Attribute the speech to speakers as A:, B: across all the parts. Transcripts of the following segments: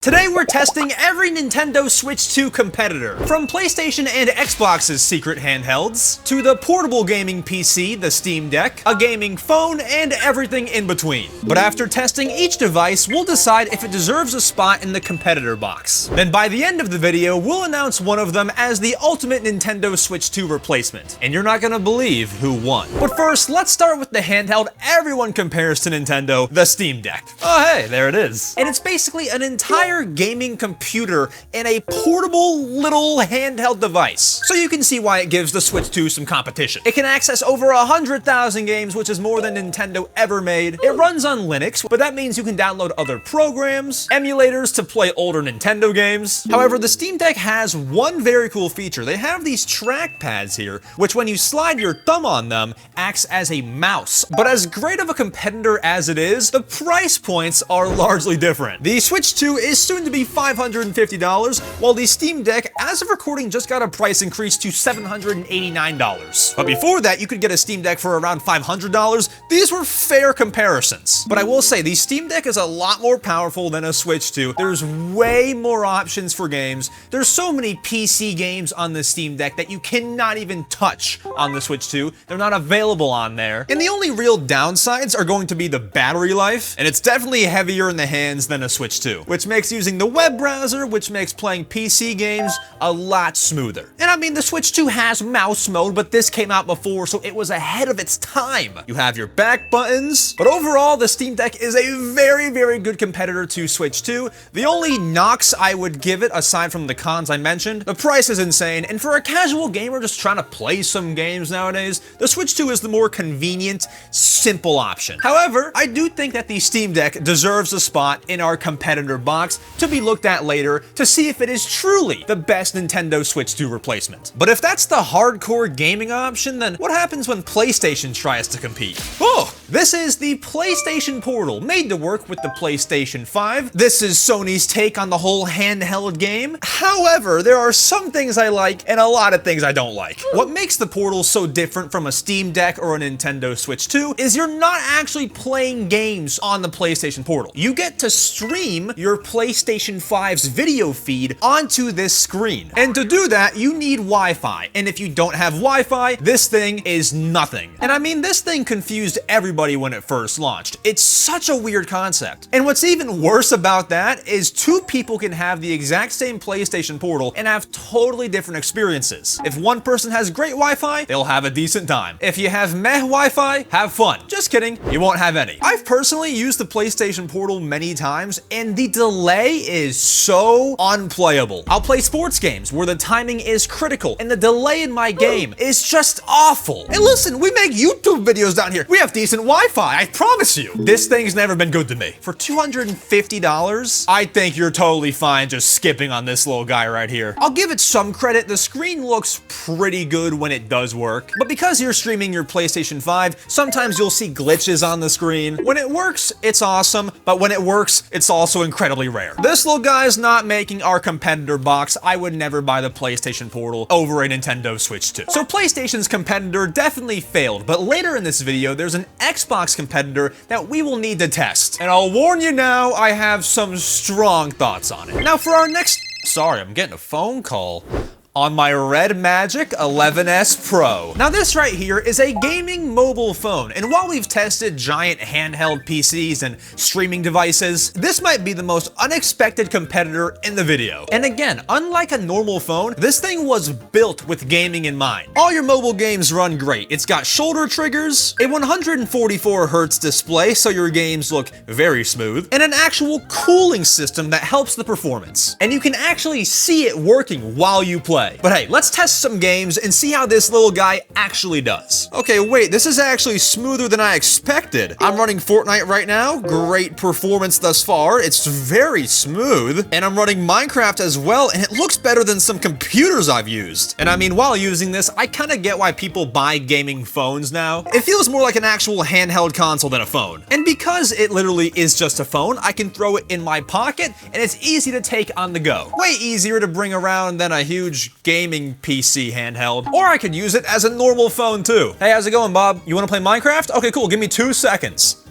A: Today we're testing every Nintendo Switch 2 competitor, from PlayStation and Xbox's secret handhelds, to the portable gaming PC, the Steam Deck, a gaming phone, and everything in between. But after testing each device, we'll decide if it deserves a spot in the competitor box. Then by the end of the video, we'll announce one of them as the ultimate Nintendo Switch 2 replacement, and you're not gonna believe who won. But first, let's start with the handheld everyone compares to Nintendo, the Steam Deck. Oh hey, there it is. And it's basically an entire gaming computer in a portable little handheld device. So you can see why it gives the Switch 2 some competition. It can access over 100,000 games, which is more than Nintendo ever made. It runs on Linux, but that means you can download other programs, emulators to play older Nintendo games. However, the Steam Deck has one very cool feature. They have these track pads here, which when you slide your thumb on them, acts as a mouse. But as great of a competitor as it is, the price points are largely different. The Switch 2 is soon to be $550, while the Steam Deck, as of recording, just got a price increase to $789. But before that, you could get a Steam Deck for around $500. These were fair comparisons. But I will say, the Steam Deck is a lot more powerful than a Switch 2. There's way more options for games. There's so many PC games on the Steam Deck that you cannot even touch on the Switch 2. They're not available on there. And the only real downsides are going to be the battery life, and it's definitely heavier in the hands than a Switch 2, which makes using the web browser, which makes playing PC games a lot smoother. And I mean, the Switch 2 has mouse mode, but this came out before, so it was ahead of its time. You have your back buttons, but overall, the Steam Deck is a very, very good competitor to Switch 2. The only knocks I would give it, aside from the cons I mentioned, the price is insane, and for a casual gamer just trying to play some games nowadays, the Switch 2 is the more convenient, simple option. However, I do think that the Steam Deck deserves a spot in our competitor box to be looked at later to see if it is truly the best Nintendo Switch 2 replacement. But if that's the hardcore gaming option, then what happens when PlayStation tries to compete? Oh, this is the PlayStation Portal, made to work with the PlayStation 5. This is Sony's take on the whole handheld game. However, there are some things I like and a lot of things I don't like. What makes the Portal so different from a Steam Deck or a Nintendo Switch 2 is you're not actually playing games on the PlayStation Portal. You get to stream your PlayStation 5's video feed onto this screen. And to do that, you need Wi-Fi. And if you don't have Wi-Fi, this thing is nothing. And I mean, this thing confused everybody when it first launched. It's such a weird concept. And what's even worse about that is two people can have the exact same PlayStation Portal and have totally different experiences. If one person has great Wi-Fi, they'll have a decent time. If you have meh Wi-Fi, have fun. Just kidding, you won't have any. I've personally used the PlayStation Portal many times, and the delay is so unplayable. I'll play sports games where the timing is critical and the delay in my game is just awful. And listen, we make YouTube videos down here. We have decent Wi-Fi, I promise you. This thing's never been good to me. For $250, I think you're totally fine just skipping on this little guy right here. I'll give it some credit. The screen looks pretty good when it does work, but because you're streaming your PlayStation 5, sometimes you'll see glitches on the screen. When it works, it's awesome, but when it works, it's also incredibly rare. This little guy's not making our competitor box. I would never buy the PlayStation Portal over a Nintendo Switch 2. So PlayStation's competitor definitely failed, but later in this video, there's an Xbox competitor that we will need to test. And I'll warn you now, I have some strong thoughts on it. Now for our next... Sorry, I'm getting a phone call on my Red Magic 11S Pro. Now this right here is a gaming mobile phone, and while we've tested giant handheld PCs and streaming devices, this might be the most unexpected competitor in the video. And again, unlike a normal phone, this thing was built with gaming in mind. All your mobile games run great. It's got shoulder triggers, a 144Hz display so your games look very smooth, and an actual cooling system that helps the performance. And you can actually see it working while you play. But hey, let's test some games and see how this little guy actually does. Okay, wait, this is actually smoother than I expected. I'm running Fortnite right now. Great performance thus far. It's very smooth. And I'm running Minecraft as well, and it looks better than some computers I've used. And I mean, while using this, I kind of get why people buy gaming phones now. It feels more like an actual handheld console than a phone. And because it literally is just a phone, I can throw it in my pocket, and it's easy to take on the go. Way easier to bring around than a huge gaming PC handheld. Or I could use it as a normal phone too. Hey, how's it going, Bob? You want to play Minecraft? Okay, cool. Give me 2 seconds.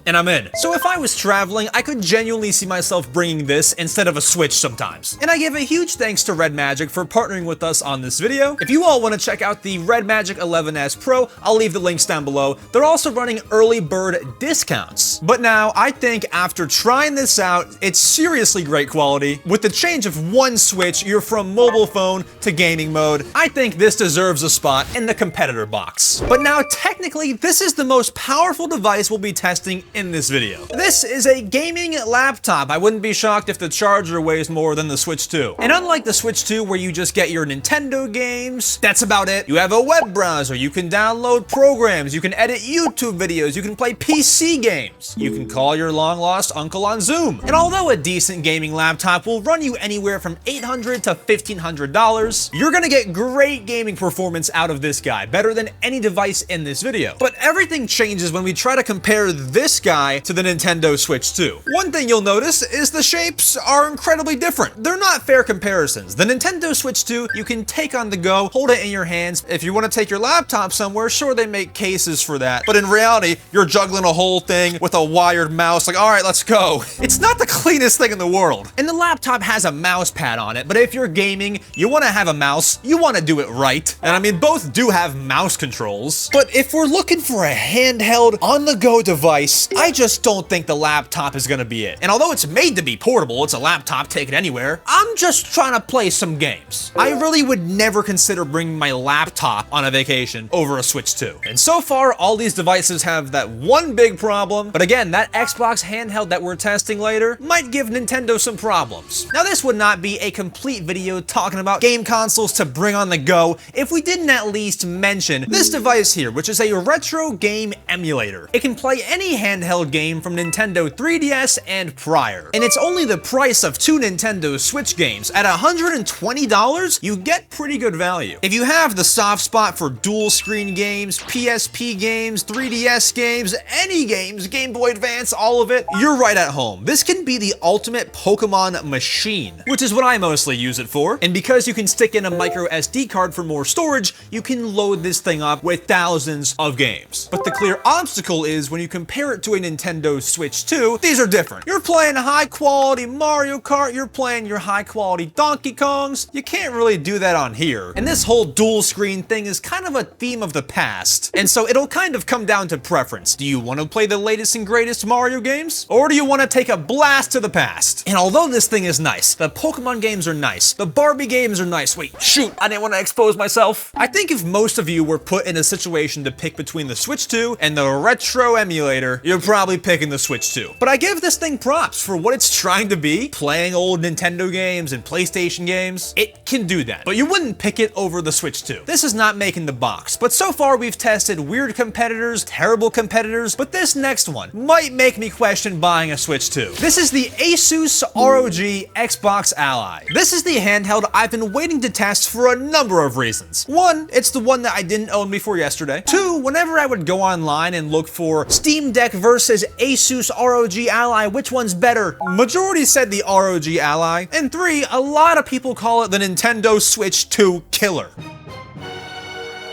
A: and I'm in. So if I was traveling, I could genuinely see myself bringing this instead of a Switch sometimes. And I give a huge thanks to Red Magic for partnering with us on this video. If you all want to check out the Red Magic 11S Pro, I'll leave the links down below. They're also running early bird discounts. But now, I think after trying this out, it's seriously great quality. With the change of one switch, you're from mobile phone to gaming mode. I think this deserves a spot in the competitor box. But now, technically, this is the most powerful device we'll be testing in this video. This is a gaming laptop. I wouldn't be shocked if the charger weighs more than the Switch 2. And unlike the Switch 2 where you just get your Nintendo games, that's about it. You have a web browser, you can download programs, you can edit YouTube videos, you can play PC games, you can call your long-lost uncle on Zoom. And although a decent gaming laptop will run you anywhere from $800 to $1,500, you're gonna get great gaming performance out of this guy, better than any device in this video. But everything changes when we try to compare this guy to the Nintendo Switch 2. One thing you'll notice is the shapes are incredibly different. They're not fair comparisons. The Nintendo Switch 2, you can take on the go, hold it in your hands. If you want to take your laptop somewhere, sure, they make cases for that. But in reality, you're juggling a whole thing with a wired mouse, like, all right, let's go. It's not the cleanest thing in the world. And the laptop has a mouse pad on it, but if you're gaming, you want to have a mouse, you want to do it right. And I mean, both do have mouse controls. But if we're looking for a handheld, on-the-go device, I just don't think the laptop is gonna be it. And although it's made to be portable, it's a laptop, take it anywhere, I'm just trying to play some games. I really would never consider bringing my laptop on a vacation over a Switch 2. And so far, all these devices have that one big problem, but again, that Xbox handheld that we're testing later might give Nintendo some problems. Now, this would not be a complete video talking about game consoles to bring on the go if we didn't at least mention this device here, which is a retro game emulator. It can play any handheld game from Nintendo 3DS and prior. And it's only the price of two Nintendo Switch games. At $120, you get pretty good value. If you have the soft spot for dual screen games, PSP games, 3DS games, any games, Game Boy Advance, all of it, you're right at home. This can be the ultimate Pokemon machine, which is what I mostly use it for. And because you can stick in a micro SD card for more storage, you can load this thing up with thousands of games. But the clear obstacle is when you compare it to a Nintendo Switch 2, these are different. You're playing high quality Mario Kart, you're playing your high quality Donkey Kongs. You can't really do that on here. And this whole dual screen thing is kind of a theme of the past. And so it'll kind of come down to preference. Do you want to play the latest and greatest Mario games? Or do you want to take a blast to the past? And although this thing is nice, the Pokemon games are nice, the Barbie games are nice. Wait, shoot, I didn't want to expose myself. I think if most of you were put in a situation to pick between the Switch 2 and the retro emulator, you're probably picking the Switch 2. But I give this thing props for what it's trying to be, playing old Nintendo games and PlayStation games. It can do that, but you wouldn't pick it over the Switch 2. This is not making the box, but so far we've tested weird competitors, terrible competitors, but this next one might make me question buying a Switch 2. This is the Asus ROG Xbox Ally. This is the handheld I've been waiting to test for a number of reasons. One, it's the one that I didn't own before yesterday. Two, whenever I would go online and look for Steam Deck versus Asus ROG Ally, which one's better? Majority said the ROG Ally. And three, a lot of people call it the Nintendo Switch 2 killer.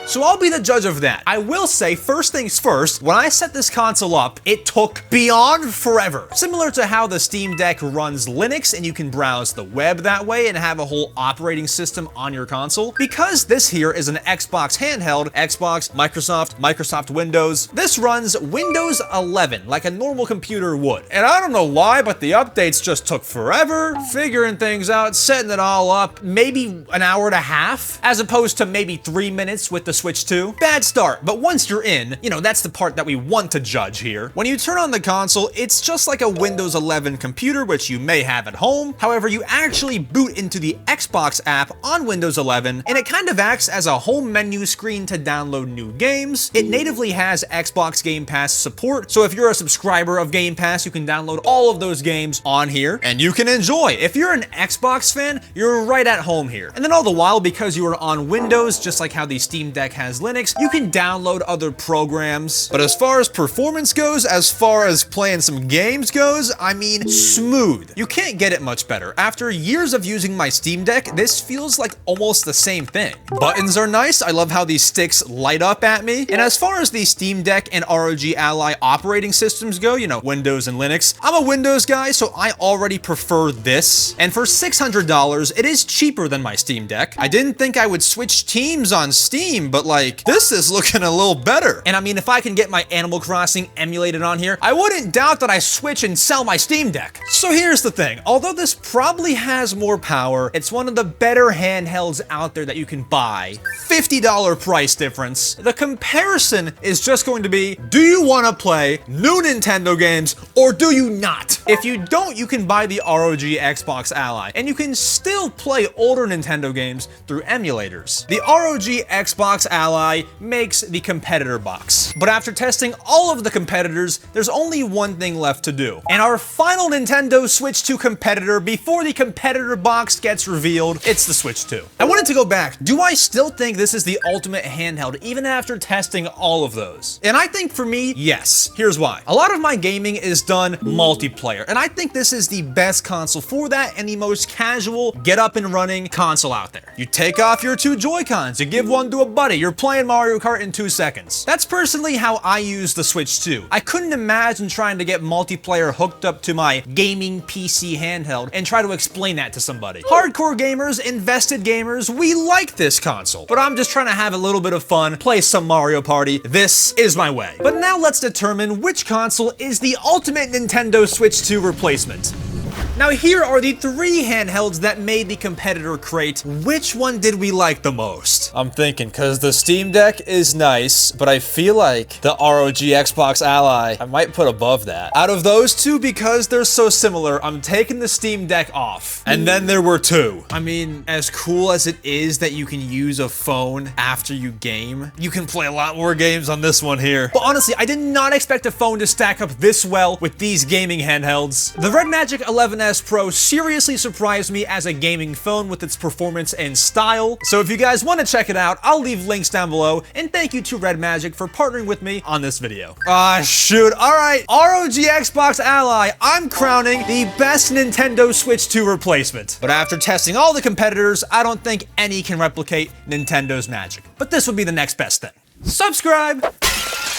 A: So I'll be the judge of that. I will say, first things first, when I set this console up, it took beyond forever. Similar to how the Steam Deck runs Linux and you can browse the web that way and have a whole operating system on your console. Because this here is an Xbox handheld, Xbox, Microsoft Windows, this runs Windows 11 like a normal computer would. And I don't know why, but the updates just took forever, figuring things out, setting it all up, maybe an hour and a half, as opposed to maybe 3 minutes with the Switch 2. Bad start, but once you're in, you know, that's the part that we want to judge here. When you turn on the console, it's just like a Windows 11 computer, which you may have at home. However, you actually boot into the Xbox app on Windows 11, and it kind of acts as a home menu screen to download new games. It natively has Xbox Game Pass support, so if you're a subscriber of Game Pass, you can download all of those games on here, and you can enjoy. If you're an Xbox fan, you're right at home here. And then all the while, because you are on Windows, just like how the Steam Deck Deck has Linux, you can download other programs. But as far as performance goes, as far as playing some games goes, I mean, smooth. You can't get it much better. After years of using my Steam Deck, this feels like almost the same thing. Buttons are nice. I love how these sticks light up at me. And as far as the Steam Deck and ROG Ally operating systems go, you know, Windows and Linux, I'm a Windows guy, so I already prefer this. And for $600, it is cheaper than my Steam Deck. I didn't think I would switch teams on Steam, but like, this is looking a little better. And I mean, if I can get my Animal Crossing emulated on here, I wouldn't doubt that I switch and sell my Steam Deck. So here's the thing. Although this probably has more power, it's one of the better handhelds out there that you can buy. $50 price difference. The comparison is just going to be, do you want to play new Nintendo games or do you not? If you don't, you can buy the ROG Xbox Ally, and you can still play older Nintendo games through emulators. The ROG Xbox Ally makes the competitor box, but after testing all of the competitors, there's only one thing left to do. And our final Nintendo Switch 2 competitor before the competitor box gets revealed, it's the Switch 2. I wanted to go back. Do I still think this is the ultimate handheld even after testing all of those? And I think for me, yes. Here's why. A lot of my gaming is done multiplayer, and I think this is the best console for that and the most casual, get up and running console out there. You take off your two Joy-Cons, you give one to a buddy, you're playing Mario Kart in 2 seconds. That's personally how I use the Switch 2. I couldn't imagine trying to get multiplayer hooked up to my gaming PC handheld and try to explain that to somebody. Hardcore gamers, invested gamers, we like this console, but I'm just trying to have a little bit of fun, play some Mario Party. This is my way. But now let's determine which console is the ultimate Nintendo Switch 2 replacement. Now here are the 3 handhelds that made the competitor crate. Which one did we like the most? I'm thinking, because the Steam Deck is nice, but I feel like the ROG Xbox Ally, I might put above that. Out of those two, because they're so similar, I'm taking the Steam Deck off. And then there were 2. I mean, as cool as it is that you can use a phone after you game, you can play a lot more games on this one here. But honestly, I did not expect a phone to stack up this well with these gaming handhelds. The Red Magic 11S Pro seriously surprised me as a gaming phone with its performance and style. So if you guys want to check it out, I'll leave links down below, and thank you to Red Magic for partnering with me on this video. Shoot. Alright, ROG Xbox Ally, I'm crowning the best Nintendo Switch 2 replacement. But after testing all the competitors, I don't think any can replicate Nintendo's magic. But this would be the next best thing. Subscribe!